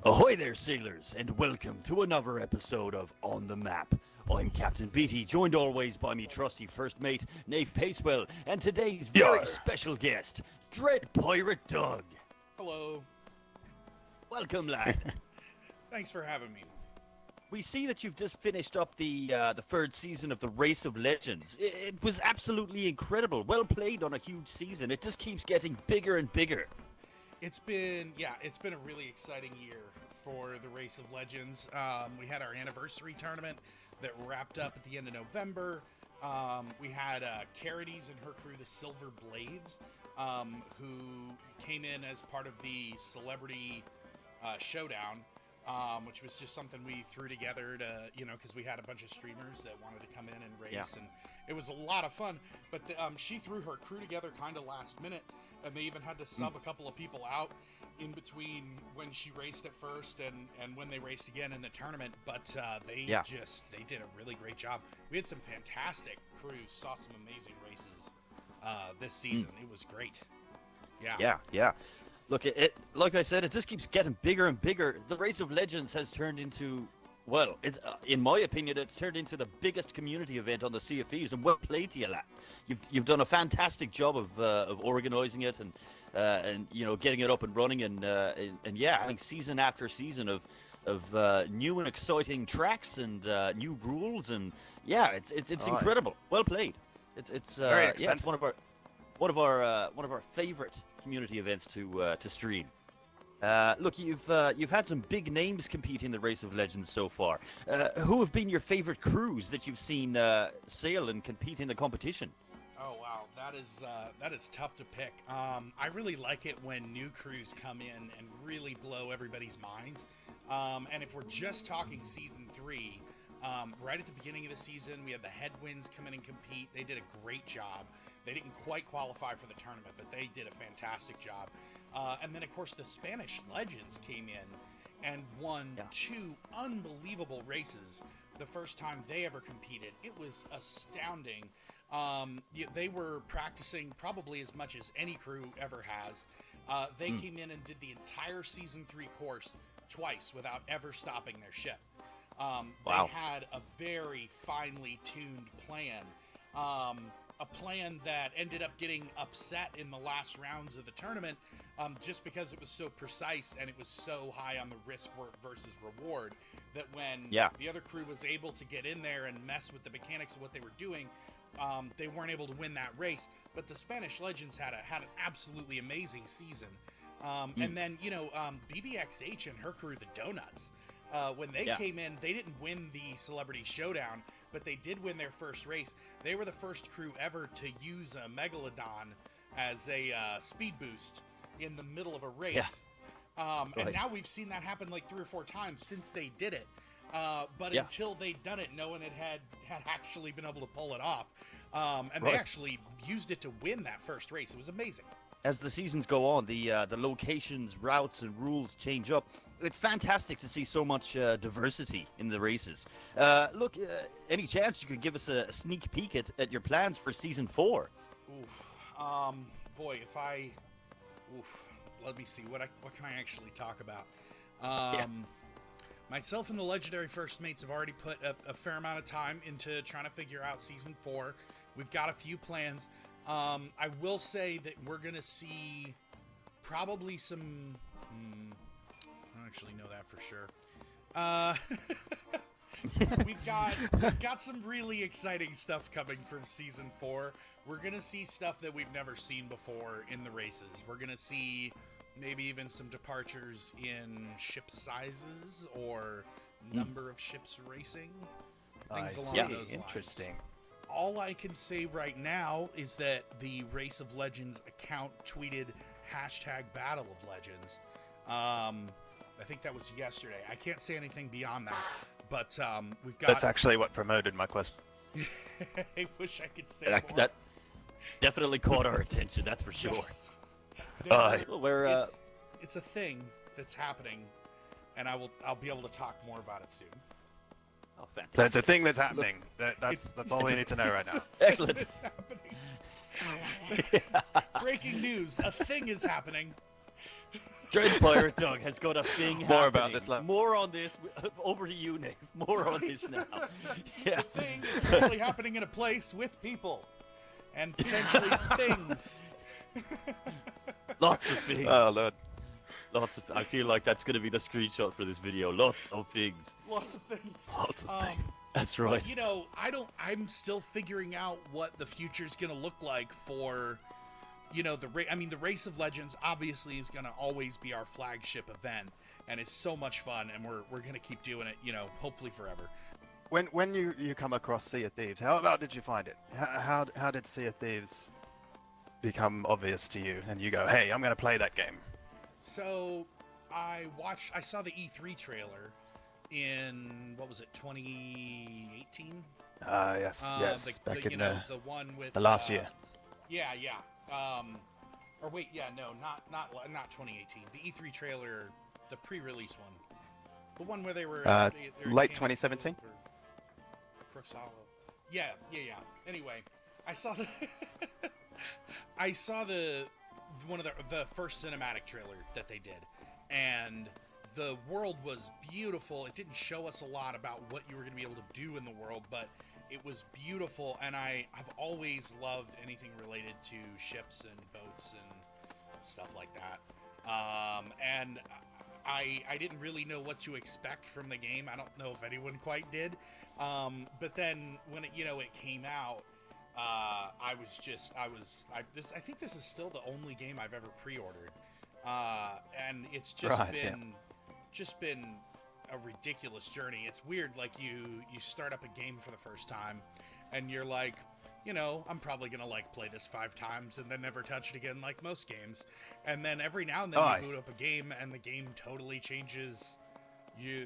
Ahoy there, sailors, and welcome to another episode of On the Map. I'm Captain Beatty, joined always by me trusty first mate, Nave Pacewell, and today's very special guest, DreadPirateDoug. Hello. Welcome, lad. Thanks for having me. We see that you've just finished up the third season of the Race of Legends. It was absolutely incredible. Well played on a huge season. It just keeps getting bigger and bigger. It's been a really exciting year for the Race of Legends. We had our anniversary tournament that wrapped up at the end of November. We had Carides and her crew, the Silver Blades, who came in as part of the Celebrity Showdown, which was just something we threw together to, because we had a bunch of streamers that wanted to come in and race, and it was a lot of fun. But she threw her crew together kind of last minute, and they even had to sub a couple of people out in between when she raced at first and when they raced again in the tournament. But they did a really great job. We had some fantastic crews, saw some amazing races this season. It was great. Yeah. Look, it like I said, it just keeps getting bigger and bigger. The Race of Legends has turned into, well, it's in my opinion, it's turned into the biggest community event on the Sea of Thieves, and well played to you, lad. You've done a fantastic job of organising it and getting it up and running, and having season after season of new and exciting tracks and new rules, and it's incredible. Well played. It's one of our favorite community events to stream. Look, you've had some big names compete in the Race of Legends so far. Who have been your favorite crews that you've seen sail and compete in the competition? Oh wow, that is tough to pick. I really like it when new crews come in and really blow everybody's minds. And if we're just talking season 3, right at the beginning of the season, we had the Headwinds come in and compete. They did a great job. They didn't quite qualify for the tournament, but they did a fantastic job. And then, of course, the Spanish Legends came in and won 2 unbelievable races the first time they ever competed. It was astounding. They were practicing probably as much as any crew ever has. They came in and did the entire Season 3 course twice without ever stopping their ship. They had a very finely tuned plan. A plan that ended up getting upset in the last rounds of the tournament just because it was so precise and it was so high on the risk versus reward that when the other crew was able to get in there and mess with the mechanics of what they were doing, they weren't able to win that race. But the Spanish Legends had an absolutely amazing season. And then, BBXH and her crew, the Donuts, when they came in, they didn't win the Celebrity Showdown, but they did win their first race. They were the first crew ever to use a Megalodon as a speed boost in the middle of a race. And now we've seen that happen like 3 or 4 times since they did it. But until they'd done it, no one had actually been able to pull it off. And they actually used it to win that first race. It was amazing. As the seasons go on, the locations, routes, and rules change up. It's fantastic to see so much diversity in the races. Look, any chance you could give us a sneak peek at your plans for Season 4? Boy, let me see. What can I actually talk about? Myself and the legendary First Mates have already put a fair amount of time into trying to figure out Season 4. We've got a few plans. I will say that we're going to see probably some... I don't actually know that for sure. We've got some really exciting stuff coming from Season 4. We're going to see stuff that we've never seen before in the races. We're going to see maybe even some departures in ship sizes or number of ships racing. Things along those lines. Interesting. All I can say right now is that the Race of Legends account tweeted #Battle of Legends. I think that was yesterday. I can't say anything beyond that, but we've got... That's actually what promoted my question. I wish I could say more. That definitely caught our attention, that's for sure. Yes. It's a thing that's happening, and I'll be able to talk more about it soon. Oh, fantastic. So it's a thing that's happening. That's all we need to know right now. Excellent. It's happening. Breaking news. A thing is happening. DreadPirateDoug has got a thing More about happening. this later. More on this. Over to you, Nate. More on this now. Yeah. The thing is apparently happening in a place with people. And potentially things. Lots of things. Oh lord. Lots of. I feel like that's going to be the screenshot for this video. Lots of things. Lots of things. Lots of things. That's right. But, you know, I'm still figuring out what the future's going to look like for, you know, the Race of Legends obviously is going to always be our flagship event, and it's so much fun, and we're going to keep doing it, you know, hopefully forever. When you come across Sea of Thieves, how did you find it? How did Sea of Thieves become obvious to you, and you go, hey, I'm going to play that game? So I saw the E3 trailer in, what was it, 2018? Yes, back in the one with the last year. Yeah. Or wait, yeah, no, not 2018. The E3 trailer, the pre-release one, the one where they were late 2017. Crooks Hollow. Yeah. Anyway, I saw the one of the first cinematic trailer that they did, and the world was beautiful. It didn't show us a lot about what you were going to be able to do in the world, but it was beautiful, and I've always loved anything related to ships and boats and stuff like that. And I didn't really know what to expect from the game. I don't know if anyone quite did. But then when it came out, I think this is still the only game I've ever pre-ordered. And it's just been a ridiculous journey. It's weird, like you start up a game for the first time and you're like, you know, I'm probably gonna play this 5 times and then never touch it again, like most games. And then every now and then you boot up a game and the game totally changes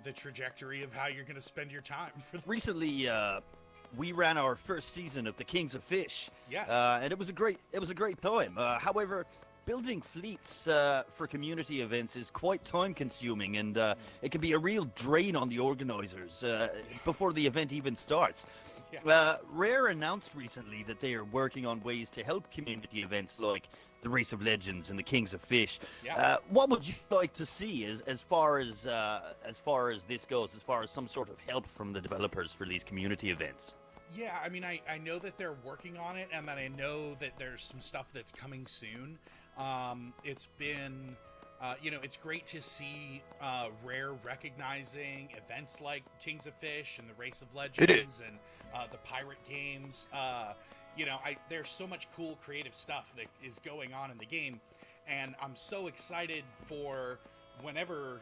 the trajectory of how you're gonna spend your time. Recently, we ran our first season of the Kings of Fish. Yes. And it was a great time. However, building fleets for community events is quite time consuming, and it can be a real drain on the organizers before the event even starts. Yeah. Rare announced recently that they are working on ways to help community events like the Race of Legends and the Kings of Fish. Yeah. What would you like to see as far as this goes, as far as some sort of help from the developers for these community events? Yeah, I mean, I know that they're working on it, and that I know that there's some stuff that's coming soon. It's been, it's great to see Rare recognizing events like Kings of Fish and the Race of Legends and the pirate games. There's so much cool creative stuff that is going on in the game, and I'm so excited for whenever,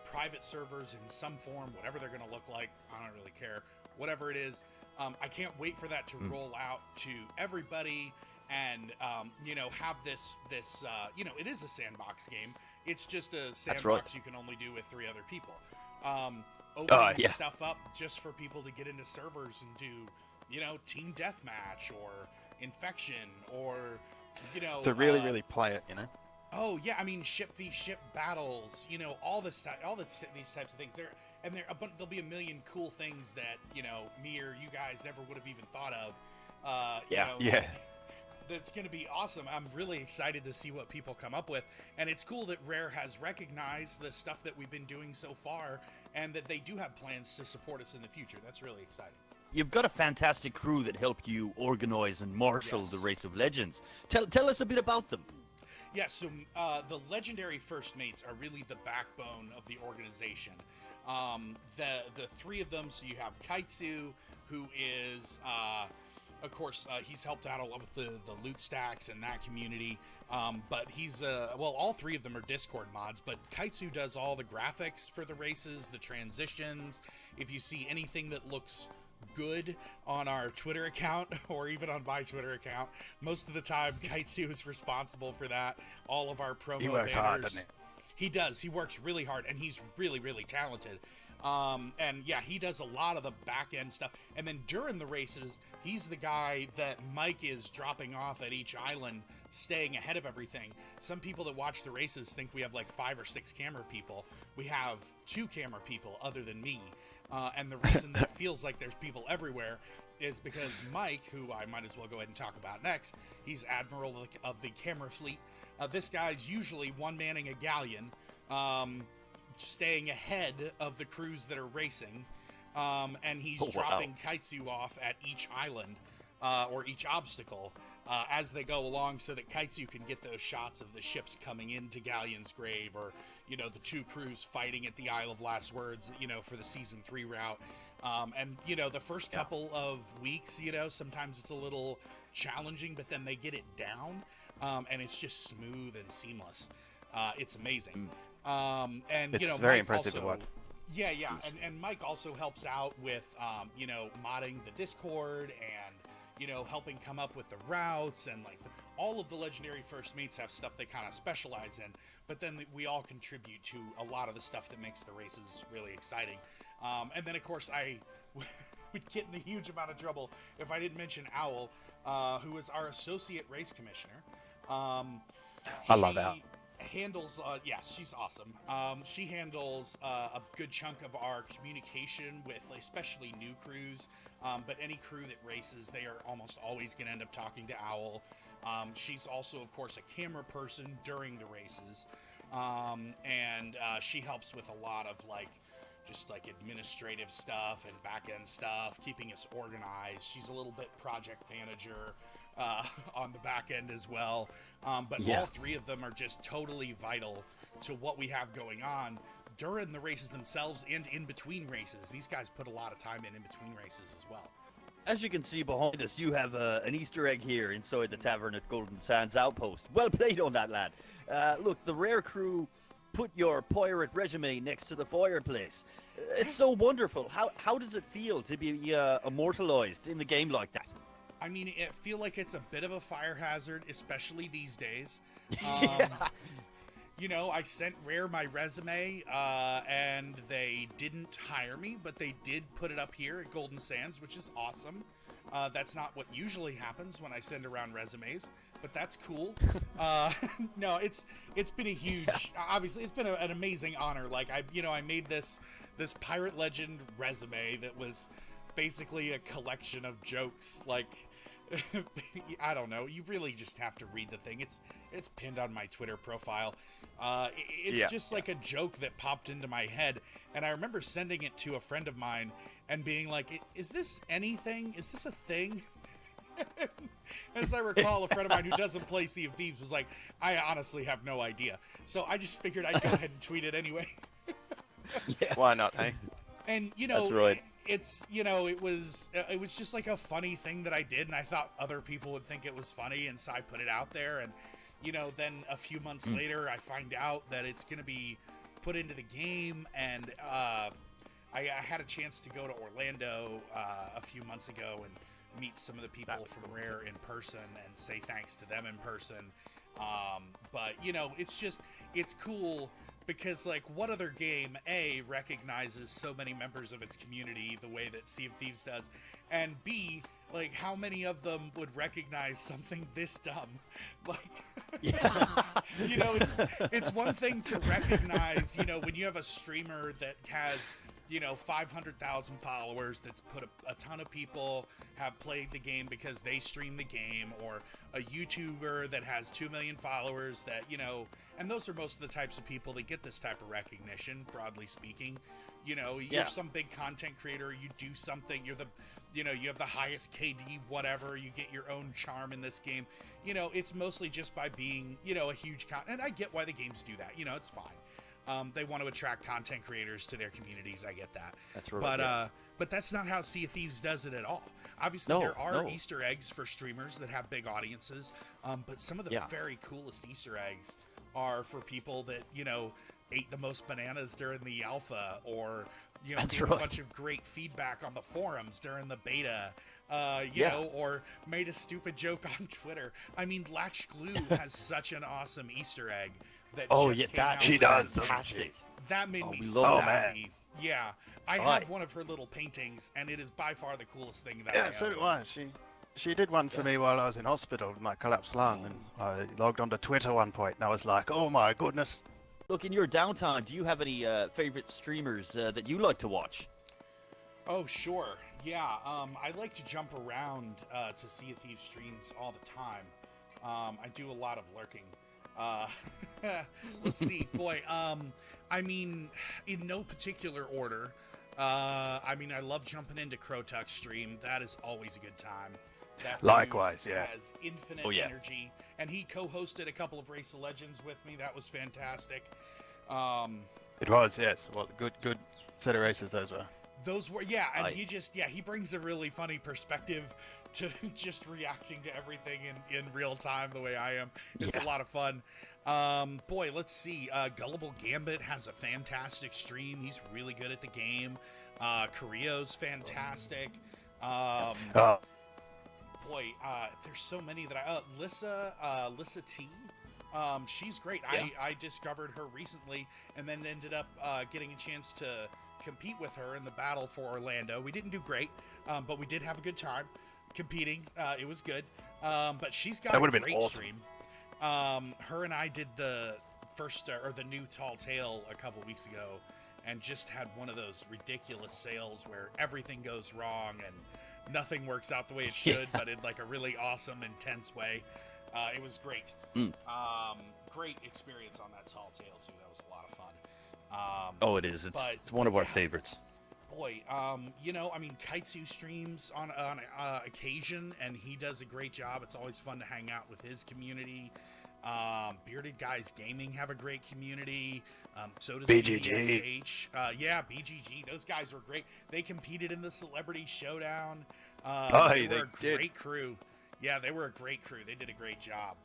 private servers in some form, whatever they're going to look like, I don't really care, whatever it is. I can't wait for that to roll out to everybody and, have this it is a sandbox game. It's just a sandbox you can only do with 3 other people. Opening stuff up just for people to get into servers and do, team deathmatch or infection or, to really play it, Oh yeah, I mean ship v ship battles, all these types of things. There'll be a million cool things that me or you guys never would have even thought of. That's going to be awesome. I'm really excited to see what people come up with, and it's cool that Rare has recognized the stuff that we've been doing so far, and that they do have plans to support us in the future. That's really exciting. You've got a fantastic crew that help you organize and marshal the Race of Legends. Tell us a bit about them. Yeah, so the legendary First Mates are really the backbone of the organization. The 3 of them, so you have Kaitsu, who is, of course, he's helped out a lot with the loot stacks and that community, but he's, all 3 of them are Discord mods, but Kaitsu does all the graphics for the races, the transitions. If you see anything that looks good on our Twitter account or even on my Twitter account, most of the time Kaitsu is responsible for that. All of our promo he works banners. Hard, doesn't He does. He works really hard, and he's really, really talented. And yeah, he does a lot of the back end stuff. And then during the races, he's the guy that Mike is dropping off at each island, staying ahead of everything. Some people that watch the races think we have like 5 or 6 camera people. We have 2 camera people other than me. And the reason that it feels like there's people everywhere is because Mike, who I might as well go ahead and talk about next, he's admiral of the camera fleet. This guy's usually one-manning a galleon, staying ahead of the crews that are racing, and he's dropping Kaitsu off at each island or each obstacle as they go along, so that Kaitsu can get those shots of the ships coming into Galleon's Grave, or the two crews fighting at the Isle of Last Words, for the season 3 route. And the first couple of weeks, sometimes it's a little challenging, but then they get it down, and it's just smooth and seamless. It's amazing. And It's very Mike impressive also, to watch. Yeah, and Mike also helps out with modding the Discord, and helping come up with the routes, and all of the legendary first meets have stuff they kind of specialize in, but then we all contribute to a lot of the stuff that makes the races really exciting. And then of course I would get in a huge amount of trouble if I didn't mention Owl, who is our associate race commissioner. I love Owl. Handles she's awesome. She handles a good chunk of our communication with especially new crews, but any crew that races, they are almost always going to end up talking to Owl. She's also of course a camera person during the races, and she helps with a lot of just administrative stuff and back-end stuff, keeping us organized. She's a little bit project manager on the back end as well. But all three of them are just totally vital to what we have going on during the races themselves and in between races. These guys put a lot of time in between races as well. As you can see behind us, you have an Easter egg here inside the tavern at Golden Sands Outpost. Well played on that, lad. Look, the rare crew put your pirate resume next to the fireplace. It's so wonderful. How does it feel to be immortalized in the game like that? I mean, I feel like it's a bit of a fire hazard, especially these days. I sent Rare my resume, and they didn't hire me, but they did put it up here at Golden Sands, which is awesome. That's not what usually happens when I send around resumes, but that's cool. No, it's been a huge, obviously it's been an amazing honor. I made this pirate legend resume that was basically a collection of jokes. I don't know. You really just have to read the thing. It's pinned on my Twitter profile. It's just like a joke that popped into my head, and I remember sending it to a friend of mine and being like, "Is this anything? Is this a thing?" As I recall, a friend of mine who doesn't play Sea of Thieves was like, "I honestly have no idea." So I just figured I'd go ahead and tweet it anyway. Why not, hey? And That's right. It's it was just like a funny thing that I did, and I thought other people would think it was funny, and so I put it out there. And then a few months later, I find out that it's going to be put into the game, and I had a chance to go to Orlando a few months ago and meet some of the people from Rare in person and say thanks to them in person. But it's cool. Because, what other game, A, recognizes so many members of its community the way that Sea of Thieves does, and B, how many of them would recognize something this dumb? It's one thing to recognize, when you have a streamer that has, 500,000 followers, that's put a ton of people have played the game because they stream the game, or a YouTuber that has 2 million followers that, and those are most of the types of people that get this type of recognition, broadly speaking. You're some big content creator, you do something, you have the highest KD, whatever, you get your own charm in this game. It's mostly just by being, a huge and I get why the games do that, it's fine. They want to attract content creators to their communities, I get that. That's right. But that's not how Sea of Thieves does it at all. Obviously, there are Easter eggs for streamers that have big audiences, but some of the very coolest Easter eggs are for people that, ate the most bananas during the alpha, or, gave a bunch of great feedback on the forums during the beta, or made a stupid joke on Twitter. I mean, Latch Glue has such an awesome Easter egg that just came out. She does. That made me so so mad. happy. Yeah, I have one of her little paintings, and it is by far the coolest thing that I own. So do I. She did one for me while I was in hospital with my collapsed lung, and I logged onto Twitter one point, and I was like, oh my goodness. Look, in your downtime, do you have any favorite streamers that you like to watch? Oh, sure. Yeah, I like to jump around to Sea of Thieves streams all the time. I do a lot of lurking. Uh, let's see, boy. I mean, in no particular order. I mean, I love jumping into Crowtuck's stream. That is always a good time. That Likewise, dude yeah. has infinite Oh, yeah. energy, and he co-hosted a couple of Race of Legends with me. That was fantastic. It was, yes. Well, good set of races those were. Those were, yeah, and I- he brings a really funny perspective to just reacting to everything in real time the way I am. It's a lot of fun. Boy, let's see. Gullible Gambit has a fantastic stream. He's really good at the game. Carrillo's fantastic. Oh, Boy, there's so many that Lissa T. She's great. Yeah. I discovered her recently and then ended up getting a chance to compete with her in the battle for Orlando. We didn't do great, but we did have a good time competing. It was good. But she's got That a would've been great awesome. stream. Her and I did the first or the new Tall Tale a couple weeks ago, and just had one of those ridiculous sales where everything goes wrong and nothing works out the way it should, but in like a really awesome, intense way. It was great. Great experience on that Tall Tale too. That was a lot of fun. Oh, it is. It's one of our favorites. Boy, you know, I mean, Kaitsu streams on occasion, and he does a great job. It's always fun to hang out with his community. Bearded Guys Gaming have a great community. So does BGG. BXH. Yeah, BGG. Those guys were great. They competed in the Celebrity Showdown. They were a great crew. Yeah, they were a great crew. They did a great job.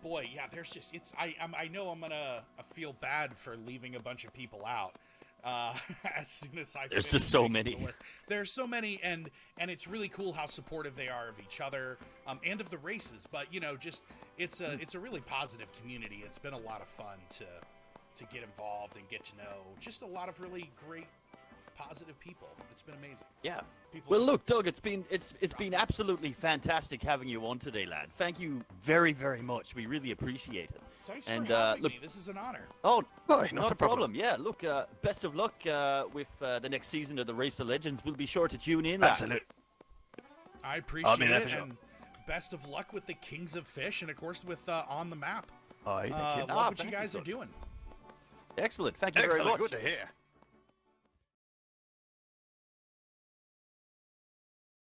Boy, yeah, there's just I know I'm gonna feel bad for leaving a bunch of people out. As soon as I There's finish just so making many. the list. There's so many, and it's really cool how supportive they are of each other and of the races. But you know, just it's a really positive community. It's been a lot of fun to get involved and get to know just a lot of really great positive people. It's been amazing. Yeah. People Well, look, Doug, it's been absolutely fantastic having you on today, lad. Thank you very, very much. We really appreciate it. Thanks and, for having look, me. This is an honor. Oh, no, not a problem. Yeah, look, best of luck with the next season of the Race of Legends. We'll be sure to tune in, lad. absolutely. I appreciate there it, for sure. and best of luck with the Kings of Fish, and of course with On the Map. Oh, thank you. Love what you thank you, guys are Doug. doing. Excellent. Thank you very Excellent. much. Good to hear.